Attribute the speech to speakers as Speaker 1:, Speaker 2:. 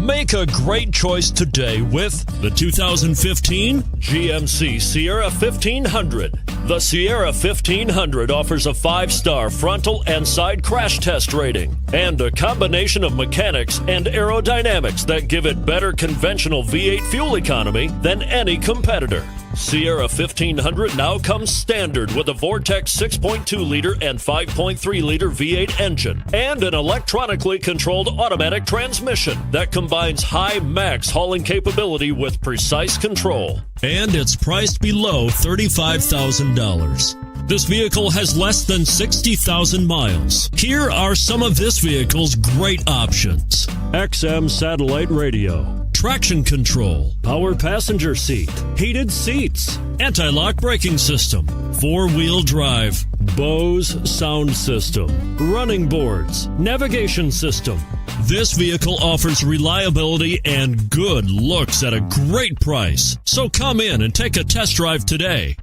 Speaker 1: Make a great choice today with the 2015 GMC Sierra 1500. The Sierra 1500 offers a 5-star frontal and side crash test rating and a combination of mechanics and aerodynamics that give it better conventional V8 fuel economy than any competitor. Sierra 1500 now comes standard with a Vortex 6.2-liter and 5.3-liter V8 engine and an electronically controlled automatic transmission that combines high max hauling capability with precise control. And it's priced below $35,000. This vehicle has less than 60,000 miles. Here are some of this vehicle's great options: XM satellite radio, traction control, power passenger seat, heated seats, anti-lock braking system, 4-wheel drive, Bose sound system, running boards, navigation system. This vehicle offers reliability and good looks at a great price. So come in and take a test drive today.